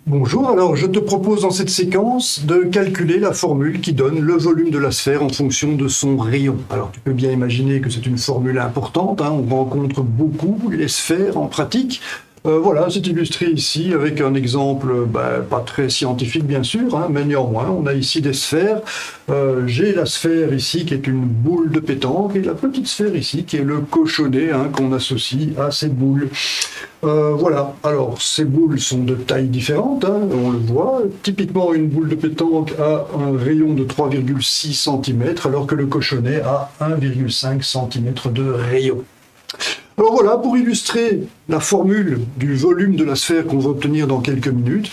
Bonjour, alors je te propose dans cette séquence de calculer la formule qui donne le volume de la sphère en fonction de son rayon. Alors tu peux bien imaginer que c'est une formule importante, on rencontre beaucoup les sphères en pratique. Voilà, c'est illustré ici avec un exemple pas très scientifique bien sûr, mais néanmoins on a ici des sphères. J'ai la sphère ici qui est une boule de pétanque et la petite sphère ici qui est le cochonnet qu'on associe à cette boule. Voilà, alors ces boules sont de tailles différentes, on le voit. Typiquement une boule de pétanque a un rayon de 3,6 cm alors que le cochonnet a 1,5 cm de rayon. Alors voilà, pour illustrer la formule du volume de la sphère qu'on va obtenir dans quelques minutes,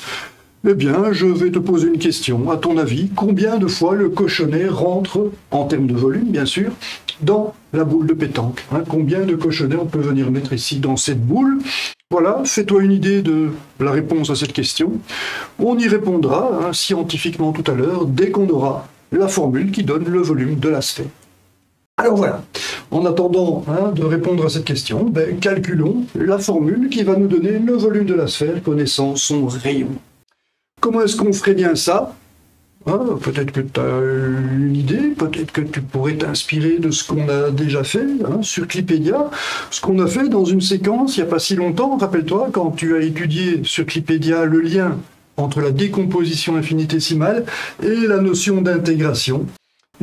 eh bien, je vais te poser une question. À ton avis, combien de fois le cochonnet rentre, en termes de volume bien sûr, dans la boule de pétanque? Combien de cochonnets on peut venir mettre ici dans cette boule? Voilà, fais-toi une idée de la réponse à cette question. On y répondra scientifiquement tout à l'heure, dès qu'on aura la formule qui donne le volume de la sphère. Alors voilà, en attendant de répondre à cette question, calculons la formule qui va nous donner le volume de la sphère connaissant son rayon. Comment est-ce qu'on ferait bien ça? Peut-être que tu as une idée, peut-être que tu pourrais t'inspirer de ce qu'on a déjà fait sur Clipédia, ce qu'on a fait dans une séquence il n'y a pas si longtemps. Rappelle-toi, quand tu as étudié sur Clipédia le lien entre la décomposition infinitésimale et la notion d'intégration.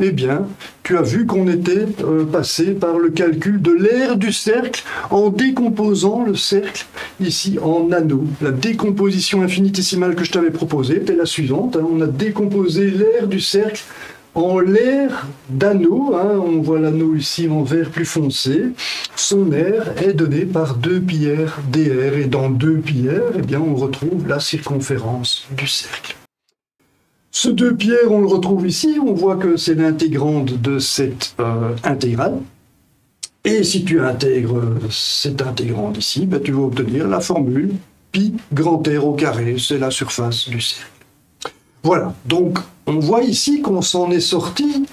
Eh bien, tu as vu qu'on était passé par le calcul de l'aire du cercle en décomposant le cercle ici en anneaux. La décomposition infinitésimale que je t'avais proposée était la suivante. On a décomposé l'aire du cercle en l'aire d'anneaux. On voit l'anneau ici en vert plus foncé. Son aire est donnée par 2πr dr. Et dans 2πr, eh bien, on retrouve la circonférence du cercle. Ce 2πr, on le retrouve ici, on voit que c'est l'intégrande de cette intégrale. Et si tu intègres cette intégrande ici, tu vas obtenir la formule pi grand R au carré, c'est la surface du cercle. Voilà, donc on voit ici qu'on s'en est sorti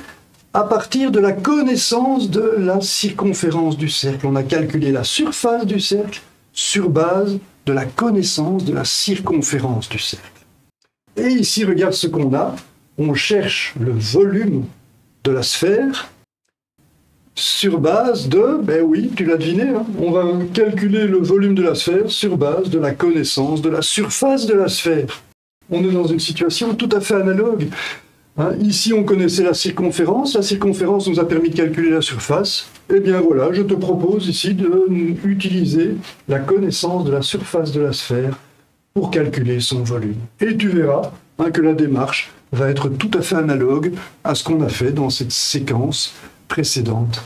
à partir de la connaissance de la circonférence du cercle. On a calculé la surface du cercle sur base de la connaissance de la circonférence du cercle. Et ici, regarde ce qu'on a. On cherche le volume de la sphère sur base de, oui, tu l'as deviné, on va calculer le volume de la sphère sur base de la connaissance de la surface de la sphère. On est dans une situation tout à fait analogue. Ici, on connaissait la circonférence nous a permis de calculer la surface. Eh bien voilà, je te propose ici d'utiliser la connaissance de la surface de la sphère pour calculer son volume. Et tu verras que la démarche va être tout à fait analogue à ce qu'on a fait dans cette séquence précédente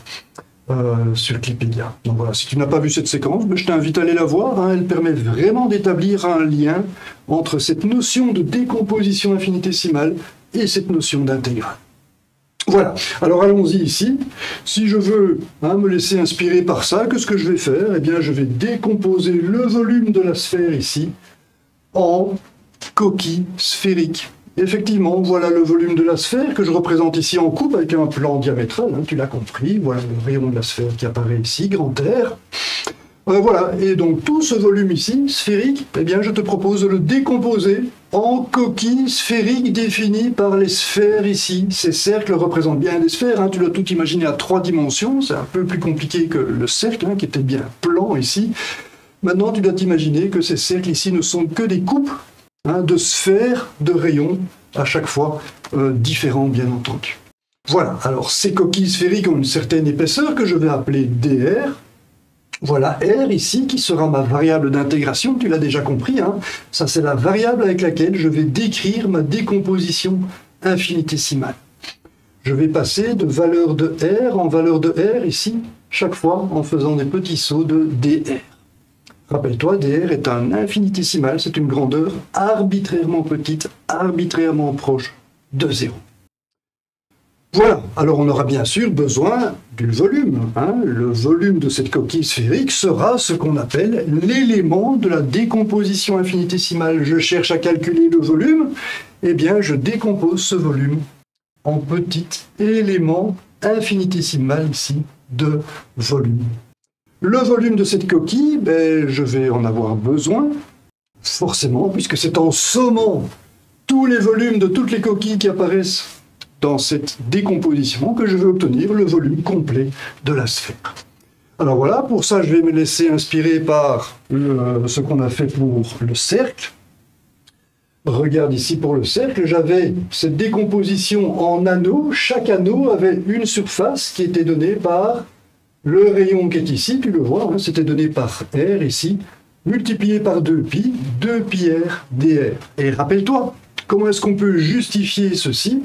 sur Clipédia. Donc voilà, si tu n'as pas vu cette séquence, je t'invite à aller la voir. Elle permet vraiment d'établir un lien entre cette notion de décomposition infinitésimale et cette notion d'intégrale. Voilà, alors allons-y ici. Si je veux me laisser inspirer par ça, qu'est-ce que je vais faire? Eh bien, je vais décomposer le volume de la sphère ici en coquille sphérique. Effectivement, voilà le volume de la sphère que je représente ici en coupe avec un plan diamétral, tu l'as compris, voilà le rayon de la sphère qui apparaît ici, grand R. Voilà, et donc tout ce volume ici, sphérique, eh bien je te propose de le décomposer en coquilles sphériques définies par les sphères ici. Ces cercles représentent bien des sphères, tu dois tout imaginer à 3 dimensions, c'est un peu plus compliqué que le cercle qui était bien plan ici. Maintenant, tu dois t'imaginer que ces cercles ici ne sont que des coupes de sphères de rayons, à chaque fois différents, bien entendu. Voilà, alors ces coquilles sphériques ont une certaine épaisseur que je vais appeler dr. Voilà R ici qui sera ma variable d'intégration, tu l'as déjà compris. Ça, c'est la variable avec laquelle je vais décrire ma décomposition infinitésimale. Je vais passer de valeur de R en valeur de R ici, chaque fois en faisant des petits sauts de dr. Rappelle-toi, dr est un infinitésimal, c'est une grandeur arbitrairement petite, arbitrairement proche de 0. Voilà, alors on aura bien sûr besoin du volume. Le volume de cette coquille sphérique sera ce qu'on appelle l'élément de la décomposition infinitésimale. Je cherche à calculer le volume, eh bien je décompose ce volume en petit élément infinitésimal ici de volume. Le volume de cette coquille, je vais en avoir besoin forcément, puisque c'est en sommant tous les volumes de toutes les coquilles qui apparaissent dans cette décomposition que je vais obtenir le volume complet de la sphère. Alors voilà, pour ça je vais me laisser inspirer par ce qu'on a fait pour le cercle. Regarde ici pour le cercle, j'avais cette décomposition en anneaux. Chaque anneau avait une surface qui était donnée par le rayon qui est ici, tu le vois, hein, c'était donné par R ici, multiplié par 2pi, 2πr dr. Et rappelle-toi, comment est-ce qu'on peut justifier ceci?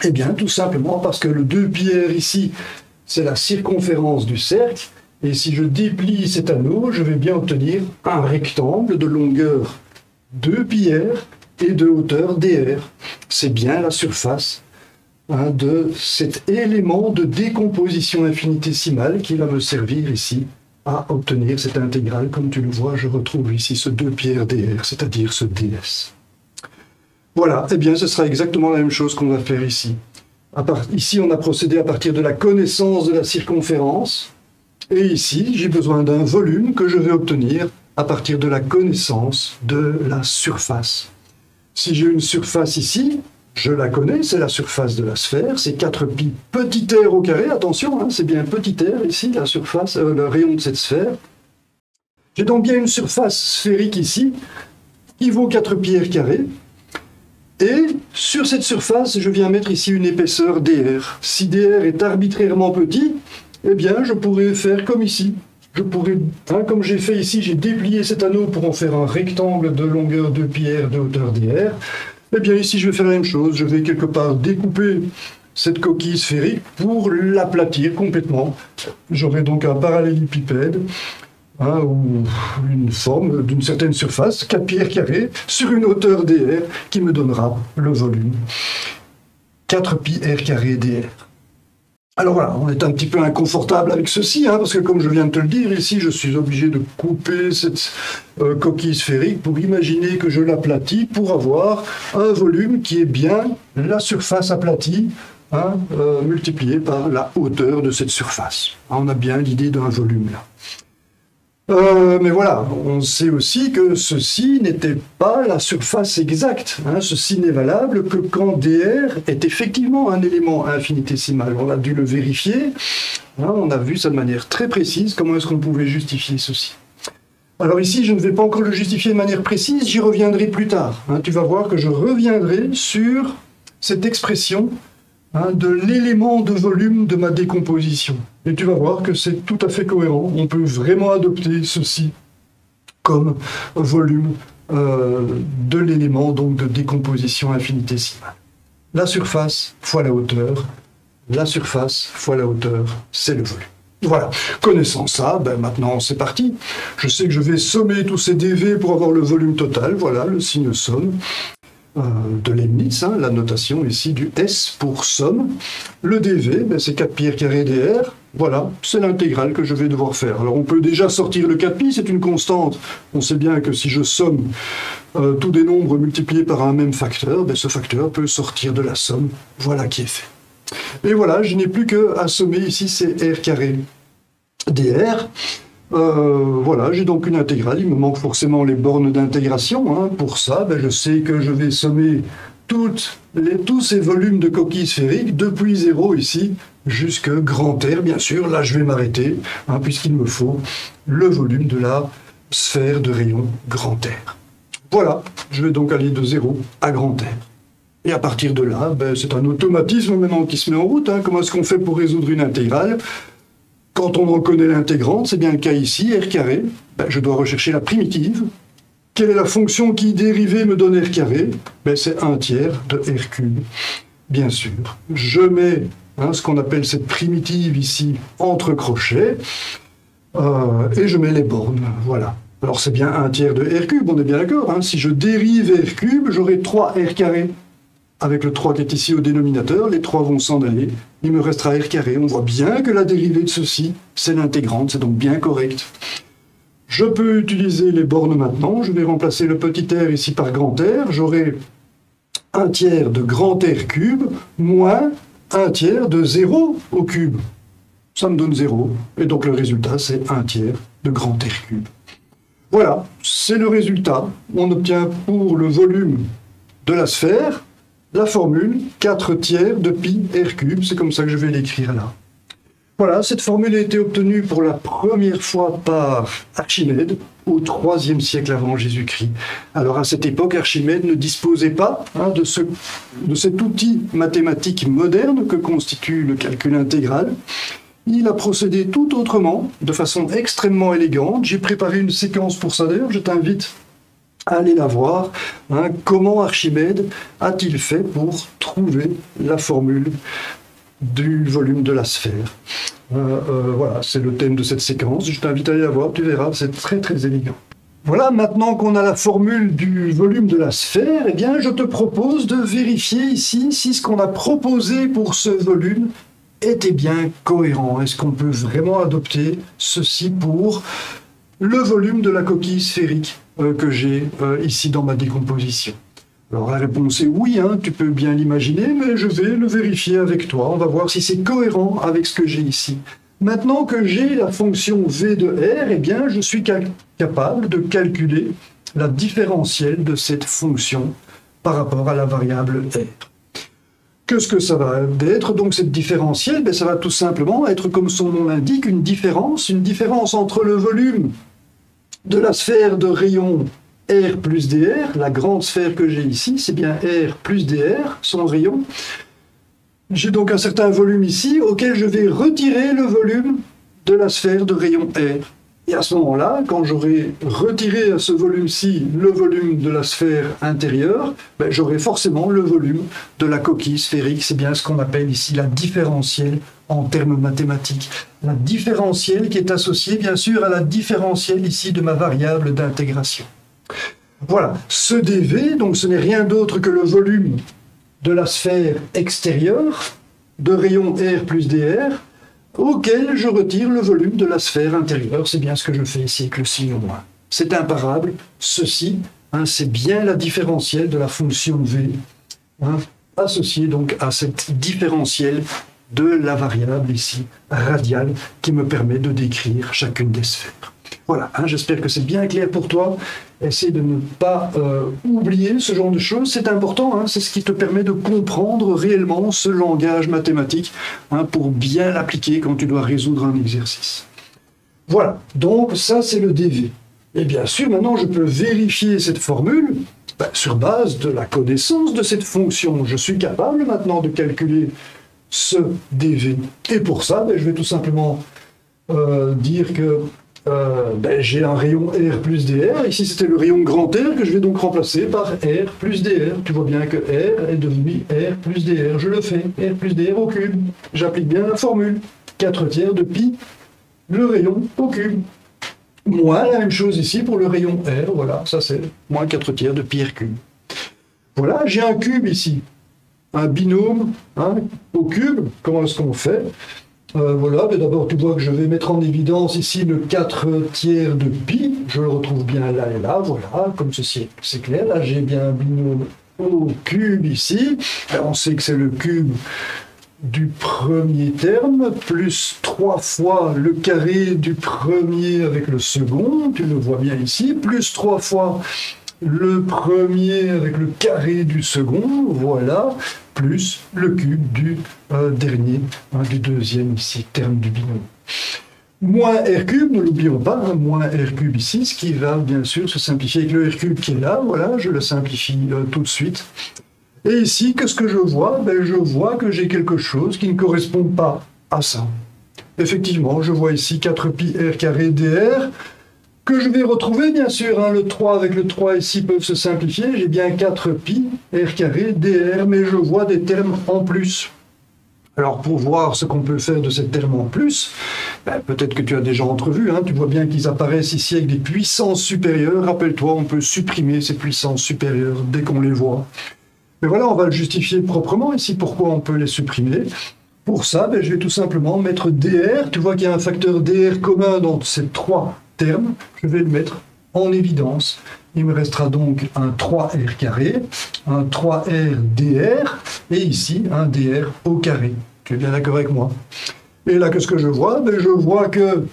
Eh bien, tout simplement parce que le 2πr ici, c'est la circonférence du cercle, et si je déplie cet anneau, je vais bien obtenir un rectangle de longueur 2πr et de hauteur dr. C'est bien la surface de cet élément de décomposition infinitésimale qui va me servir ici à obtenir cette intégrale. Comme tu le vois, je retrouve ici ce 2πr dr, c'est-à-dire ce ds. Voilà, eh bien ce sera exactement la même chose qu'on va faire ici. Ici, on a procédé à partir de la connaissance de la circonférence, et ici, j'ai besoin d'un volume que je vais obtenir à partir de la connaissance de la surface. Si j'ai une surface ici, je la connais, c'est la surface de la sphère, c'est 4pi petit r au carré, attention, hein, c'est bien petit r ici, la surface, le rayon de cette sphère. J'ai donc bien une surface sphérique ici, qui vaut 4pi r carré, et sur cette surface, je viens mettre ici une épaisseur dr. Si dr est arbitrairement petit, eh bien, je pourrais faire comme ici. Je pourrais, hein, comme j'ai fait ici, j'ai déplié cet anneau pour en faire un rectangle de longueur 2πr de hauteur dr. Eh bien, ici, je vais faire la même chose. Je vais quelque part découper cette coquille sphérique pour l'aplatir complètement. J'aurai donc un parallélépipède, hein, ou une forme d'une certaine surface, 4πr carré, sur une hauteur dr, qui me donnera le volume 4πr carré dr. Alors voilà, on est un petit peu inconfortable avec ceci, hein, parce que comme je viens de te le dire, ici je suis obligé de couper cette coquille sphérique pour imaginer que je l'aplatis pour avoir un volume qui est bien la surface aplatie, hein, multipliée par la hauteur de cette surface. On a bien l'idée d'un volume là. Mais voilà, on sait aussi que ceci n'était pas la surface exacte. Hein. Ceci n'est valable que quand dr est effectivement un élément infinitésimal. On a dû le vérifier. Hein, on a vu ça de manière très précise. Comment est-ce qu'on pouvait justifier ceci? Alors ici, je ne vais pas encore le justifier de manière précise. J'y reviendrai plus tard. Hein. Tu vas voir que je reviendrai sur cette expression, hein, de l'élément de volume de ma décomposition. Et tu vas voir que c'est tout à fait cohérent. On peut vraiment adopter ceci comme volume de l'élément donc de décomposition infinitésimale. La surface fois la hauteur, la surface fois la hauteur, c'est le volume. Voilà, connaissant ça, ben maintenant c'est parti. Je sais que je vais sommer tous ces dv pour avoir le volume total. Voilà, le signe somme de Leibniz, hein, la notation ici du S pour somme. Le dv, ben c'est 4πr carré dr. Voilà, c'est l'intégrale que je vais devoir faire. Alors on peut déjà sortir le 4pi, c'est une constante. On sait bien que si je somme tous des nombres multipliés par un même facteur, ben ce facteur peut sortir de la somme. Voilà qui est fait. Et voilà, je n'ai plus qu'à sommer ici ces r carré dr. Voilà, j'ai donc une intégrale. Il me manque forcément les bornes d'intégration. Hein. Pour ça, ben, je sais que je vais sommer tous ces volumes de coquilles sphériques depuis 0 ici jusque grand R, bien sûr. Là, je vais m'arrêter, hein, puisqu'il me faut le volume de la sphère de rayon grand R. Voilà, je vais donc aller de 0 à grand R. Et à partir de là, ben, c'est un automatisme maintenant qui se met en route. Hein. Comment est-ce qu'on fait pour résoudre une intégrale? Quand on en connaît l'intégrante, c'est bien le cas ici, r carré, ben, je dois rechercher la primitive. Quelle est la fonction qui, dérivée, me donne r carré? Ben, c'est 1/3 de r cube, bien sûr. Je mets ce qu'on appelle cette primitive ici entre crochets, et je mets les bornes, voilà. Alors c'est bien 1/3 de r cube, on est bien d'accord, hein. Si je dérive r cube, j'aurai 3r carré. Avec le 3 qui est ici au dénominateur, les 3 vont s'en aller. Il me restera r carré. On voit bien que la dérivée de ceci, c'est l'intégrante, c'est donc bien correct. Je peux utiliser les bornes maintenant. Je vais remplacer le petit r ici par grand R. J'aurai 1/3 de grand R cube moins 1/3 de 0 au cube. Ça me donne 0. Et donc le résultat, c'est 1/3 de grand R cube. Voilà, c'est le résultat. On obtient pour le volume de la sphère la formule 4 tiers de pi r cube. C'est comme ça que je vais l'écrire là. Voilà, cette formule a été obtenue pour la première fois par Archimède au IIIe siècle avant Jésus-Christ. Alors à cette époque, Archimède ne disposait pas de cet outil mathématique moderne que constitue le calcul intégral. Il a procédé tout autrement, de façon extrêmement élégante. J'ai préparé une séquence pour ça d'ailleurs, je t'invite à aller la voir. Comment Archimède a-t-il fait pour trouver la formule du volume de la sphère. Voilà, c'est le thème de cette séquence. Je t'invite à aller la voir, tu verras, c'est très très élégant. Voilà, maintenant qu'on a la formule du volume de la sphère, eh bien, je te propose de vérifier ici si ce qu'on a proposé pour ce volume était bien cohérent. Est-ce qu'on peut vraiment adopter ceci pour le volume de la coquille sphérique que j'ai ici dans ma décomposition? Alors la réponse est oui, tu peux bien l'imaginer, mais je vais le vérifier avec toi. On va voir si c'est cohérent avec ce que j'ai ici. Maintenant que j'ai la fonction v de r, eh bien, je suis capable de calculer la différentielle de cette fonction par rapport à la variable r. Qu'est-ce que ça va être donc cette différentielle? Ça va tout simplement être, comme son nom l'indique, une différence entre le volume de la sphère de rayon R plus dr, la grande sphère que j'ai ici, c'est bien R plus dr, son rayon. J'ai donc un certain volume ici, auquel je vais retirer le volume de la sphère de rayon R. Et à ce moment-là, quand j'aurai retiré à ce volume-ci le volume de la sphère intérieure, j'aurai forcément le volume de la coquille sphérique. C'est bien ce qu'on appelle ici la différentielle en termes mathématiques. La différentielle qui est associée, bien sûr, à la différentielle ici de ma variable d'intégration. Voilà, ce dV, donc ce n'est rien d'autre que le volume de la sphère extérieure de rayon R plus dr, auquel je retire le volume de la sphère intérieure. C'est bien ce que je fais ici avec le signe moins. C'est imparable, ceci, c'est bien la différentielle de la fonction V, associée donc à cette différentielle de la variable ici, radiale, qui me permet de décrire chacune des sphères. Voilà, j'espère que c'est bien clair pour toi. Essaie de ne pas oublier ce genre de choses, c'est important, c'est ce qui te permet de comprendre réellement ce langage mathématique pour bien l'appliquer quand tu dois résoudre un exercice. Voilà, donc ça c'est le dV. Et bien sûr, maintenant je peux vérifier cette formule sur base de la connaissance de cette fonction. Je suis capable maintenant de calculer ce dV. Et pour ça, je vais tout simplement dire que j'ai un rayon R plus dr. Ici, c'était le rayon grand R que je vais donc remplacer par R plus dr. Tu vois bien que R est devenu R plus dr. Je le fais, R plus dr au cube. J'applique bien la formule. 4 tiers de pi, le rayon au cube. Moins la même chose ici pour le rayon R. Voilà, ça c'est moins 4 tiers de pi r cube. Voilà, j'ai un cube ici. Un binôme au cube. Comment est-ce qu'on fait? Voilà, mais d'abord tu vois que je vais mettre en évidence ici le 4 tiers de pi, je le retrouve bien là et là, voilà, comme ceci, c'est clair, là j'ai bien un binôme au cube ici, alors, on sait que c'est le cube du premier terme, plus 3 fois le carré du premier avec le second, tu le vois bien ici, plus 3 fois le premier avec le carré du second, voilà, plus le cube du dernier, du deuxième ici, terme du binôme. Moins r cube, ne l'oublions pas, moins r cube ici, ce qui va bien sûr se simplifier avec le r cube qui est là, voilà, je le simplifie tout de suite. Et ici, qu'est-ce que je vois? Je vois que j'ai quelque chose qui ne correspond pas à ça. Effectivement, je vois ici 4 pi r carré dr, que je vais retrouver, bien sûr, le 3 avec le 3 ici peuvent se simplifier, j'ai bien 4 pi r carré dr, mais je vois des termes en plus. Alors pour voir ce qu'on peut faire de ces termes en plus, peut-être que tu as déjà entrevu, tu vois bien qu'ils apparaissent ici avec des puissances supérieures, rappelle-toi, on peut supprimer ces puissances supérieures dès qu'on les voit. Mais voilà, on va le justifier proprement ici, pourquoi on peut les supprimer. Pour ça, je vais tout simplement mettre dr, tu vois qu'il y a un facteur dr commun dans ces 3 termes, je vais le mettre en évidence. Il me restera donc un 3r carré, un 3r dr, et ici un dr au carré. Tu es bien d'accord avec moi? Et là, qu'est-ce que je vois? Je vois que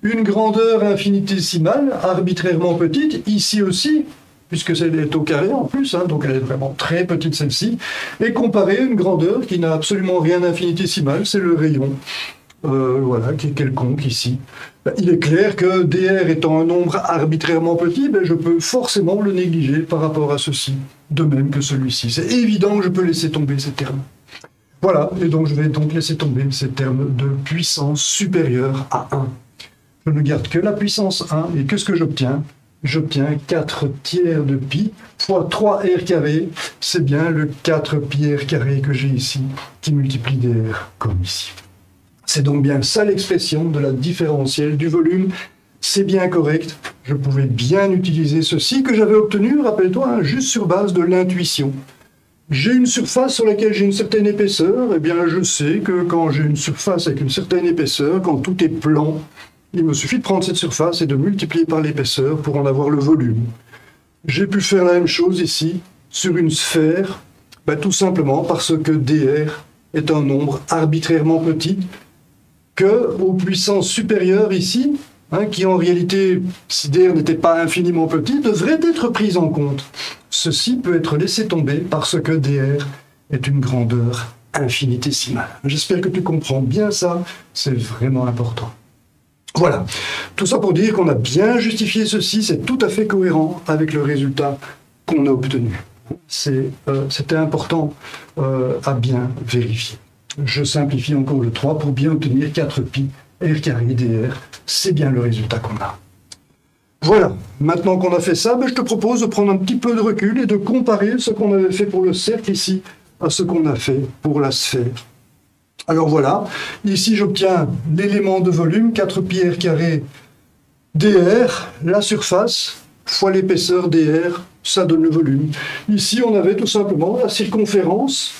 une grandeur infinitésimale, arbitrairement petite, ici aussi, puisque elle est au carré en plus, hein, donc elle est vraiment très petite celle-ci, et comparer une grandeur qui n'a absolument rien d'infinitésimal, c'est le rayon, voilà, qui est quelconque ici. Ben, il est clair que dr étant un nombre arbitrairement petit, ben, je peux forcément le négliger par rapport à ceci, de même que celui-ci. C'est évident que je peux laisser tomber ces termes. Voilà, et donc je vais donc laisser tomber ces termes de puissance supérieure à 1. Je ne garde que la puissance 1, et qu'est-ce que j'obtiens? J'obtiens 4 tiers de pi fois 3r carré, c'est bien le 4 pi r carré que j'ai ici, qui multiplie dr comme ici. C'est donc bien ça l'expression de la différentielle du volume, c'est bien correct, je pouvais bien utiliser ceci que j'avais obtenu, rappelle-toi, hein, juste sur base de l'intuition. J'ai une surface sur laquelle j'ai une certaine épaisseur, et bien je sais que quand j'ai une surface avec une certaine épaisseur, quand tout est plan, il me suffit de prendre cette surface et de multiplier par l'épaisseur pour en avoir le volume. J'ai pu faire la même chose ici, sur une sphère, ben, tout simplement parce que dr est un nombre arbitrairement petit, que aux puissances supérieures ici, hein, qui en réalité, si dr n'était pas infiniment petit, devrait être prise en compte. Ceci peut être laissé tomber parce que dr est une grandeur infinitésimale. J'espère que tu comprends bien ça, c'est vraiment important. Voilà, tout ça pour dire qu'on a bien justifié ceci, c'est tout à fait cohérent avec le résultat qu'on a obtenu. C'était important à bien vérifier. Je simplifie encore le 3 pour bien obtenir 4 pi r carré dr, c'est bien le résultat qu'on a. Voilà, maintenant qu'on a fait ça, ben je te propose de prendre un petit peu de recul et de comparer ce qu'on avait fait pour le cercle ici à ce qu'on a fait pour la sphère. Alors voilà, ici j'obtiens l'élément de volume, 4 pi r carré dr, la surface, fois l'épaisseur dr, ça donne le volume. Ici on avait tout simplement la circonférence,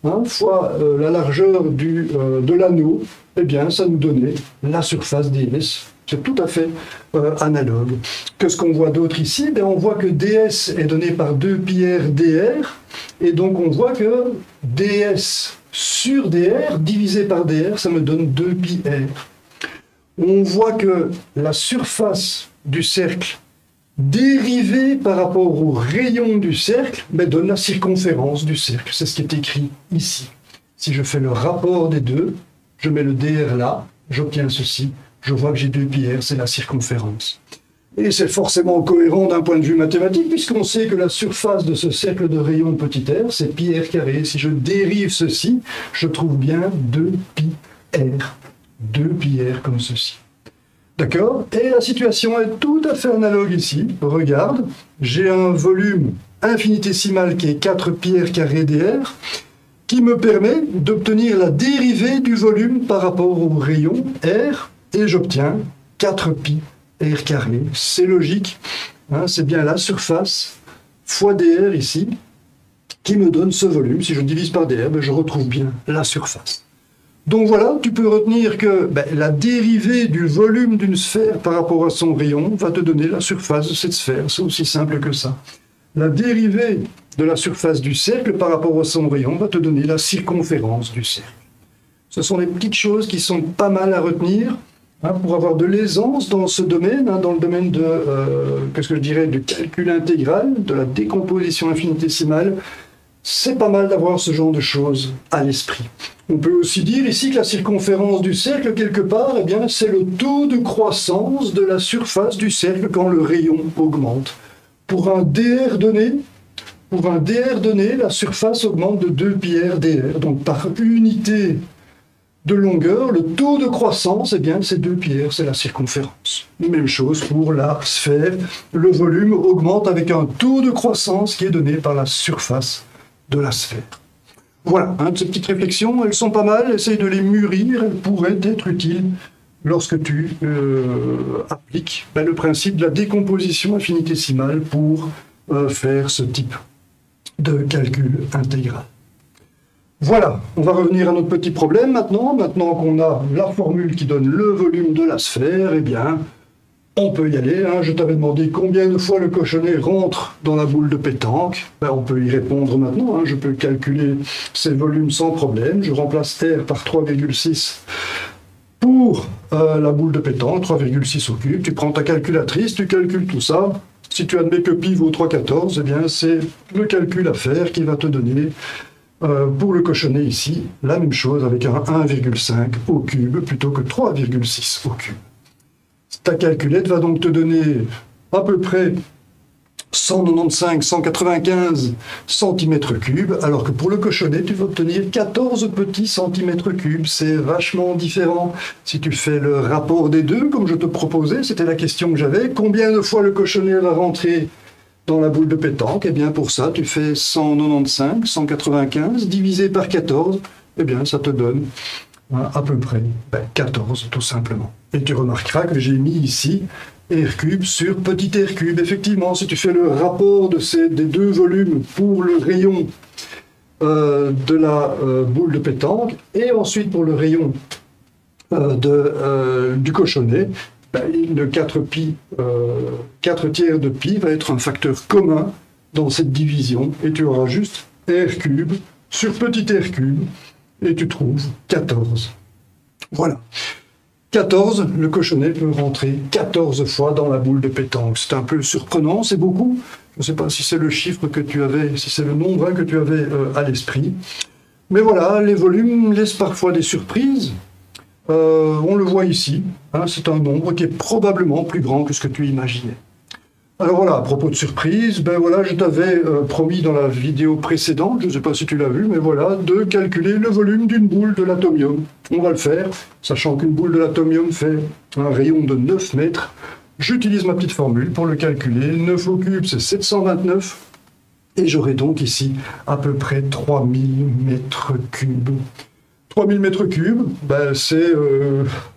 hein, fois la largeur de l'anneau, eh bien ça nous donnait la surface ds. C'est tout à fait analogue. Qu'est-ce qu'on voit d'autre ici? Ben, on voit que ds est donné par 2 pi r dr, et donc on voit que ds sur dr divisé par dr, ça me donne 2 pi r. On voit que la surface du cercle dérivée par rapport au rayon du cercle ben, donne la circonférence du cercle. C'est ce qui est écrit ici. Si je fais le rapport des deux, je mets le dr là, j'obtiens ceci. Je vois que j'ai 2 pi r, c'est la circonférence. Et c'est forcément cohérent d'un point de vue mathématique, puisqu'on sait que la surface de ce cercle de rayon petit r, c'est pi r carré. Si je dérive ceci, je trouve bien 2 pi r. 2 pi r comme ceci. D'accord? Et la situation est tout à fait analogue ici. Regarde, j'ai un volume infinitésimal qui est 4 pi r carré dr, qui me permet d'obtenir la dérivée du volume par rapport au rayon r, et j'obtiens 4 pi r carré. C'est logique, hein, c'est bien la surface fois dr ici qui me donne ce volume. Si je divise par dr, ben je retrouve bien la surface. Donc voilà, tu peux retenir que ben, la dérivée du volume d'une sphère par rapport à son rayon va te donner la surface de cette sphère. C'est aussi simple que ça. La dérivée de la surface du cercle par rapport à son rayon va te donner la circonférence du cercle. Ce sont des petites choses qui sont pas mal à retenir, hein, pour avoir de l'aisance dans ce domaine, hein, dans le domaine de, qu'est-ce que je dirais, du calcul intégral, de la décomposition infinitésimale. C'est pas mal d'avoir ce genre de choses à l'esprit. On peut aussi dire ici que la circonférence du cercle, quelque part, eh bien, c'est le taux de croissance de la surface du cercle quand le rayon augmente. Pour un dr donné, la surface augmente de 2 pi r dr. Donc par unité de longueur, le taux de croissance, eh bien, c'est 2 pi r, c'est la circonférence. Même chose pour la sphère, le volume augmente avec un taux de croissance qui est donné par la surface de la sphère. Voilà, hein, ces petites réflexions, elles sont pas mal, essaye de les mûrir, elles pourraient être utiles lorsque tu appliques le principe de la décomposition infinitésimale pour faire ce type de calcul intégral. Voilà, on va revenir à notre petit problème maintenant. Maintenant qu'on a la formule qui donne le volume de la sphère, eh bien, on peut y aller. Hein. Je t'avais demandé combien de fois le cochonnet rentre dans la boule de pétanque. Ben, on peut y répondre maintenant. Hein. Je peux calculer ces volumes sans problème. Je remplace R par 3,6 Pour la boule de pétanque, 3,6 au cube, tu prends ta calculatrice, tu calcules tout ça. Si tu admets que pi vaut 3,14, eh bien c'est le calcul à faire qui va te donner, pour le cochonnet ici, la même chose avec un 1,5 au cube plutôt que 3,6 au cube. Ta calculette va donc te donner à peu près 195-195 cm3, alors que pour le cochonnet, tu vas obtenir 14 petits centimètres cubes. C'est vachement différent. Si tu fais le rapport des deux, comme je te proposais, c'était la question que j'avais, combien de fois le cochonnet va rentrer dans la boule de pétanque? Eh bien, pour ça, tu fais 195, 195, divisé par 14, eh bien, ça te donne à peu près 14, tout simplement. Et tu remarqueras que j'ai mis ici R cube sur petit r cube. Effectivement, si tu fais le rapport des deux volumes pour le rayon de la boule de pétanque et ensuite pour le rayon du cochonnet, le 4 tiers de pi va être un facteur commun dans cette division et tu auras juste r cube sur petit r cube et tu trouves 14. Voilà. 14, le cochonnet peut rentrer 14 fois dans la boule de pétanque. C'est un peu surprenant, c'est beaucoup. Je ne sais pas si c'est le chiffre que tu avais, si c'est le nombre que tu avais à l'esprit. Mais voilà, les volumes laissent parfois des surprises. On le voit ici, hein, c'est un nombre qui est probablement plus grand que ce que tu imaginais. Alors voilà, à propos de surprise, ben voilà, je t'avais promis dans la vidéo précédente, je ne sais pas si tu l'as vu, mais voilà, de calculer le volume d'une boule de l'atomium. On va le faire, sachant qu'une boule de l'atomium fait un rayon de 9 mètres. J'utilise ma petite formule pour le calculer. 9 au cube, c'est 729. Et j'aurai donc ici à peu près 3000 mètres cubes. 3000 mètres cubes, ben c'est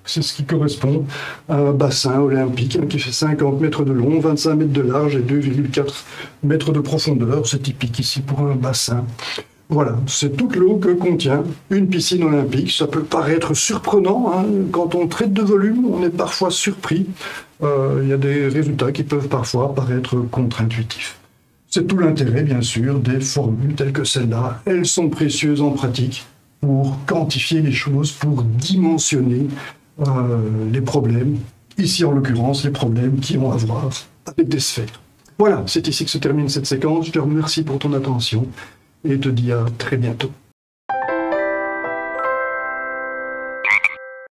ce qui correspond à un bassin olympique qui fait 50 mètres de long, 25 mètres de large et 2,4 mètres de profondeur. C'est typique ici pour un bassin. Voilà, c'est toute l'eau que contient une piscine olympique. Ça peut paraître surprenant, hein. Quand on traite de volume, on est parfois surpris. Il y a des résultats qui peuvent parfois paraître contre-intuitifs. C'est tout l'intérêt, bien sûr, des formules telles que celle-là. Elles sont précieuses en pratique pour quantifier les choses, pour dimensionner les problèmes. Ici, en l'occurrence, les problèmes qui ont à voir avec des sphères. Voilà, c'est ici que se termine cette séquence. Je te remercie pour ton attention et te dis à très bientôt.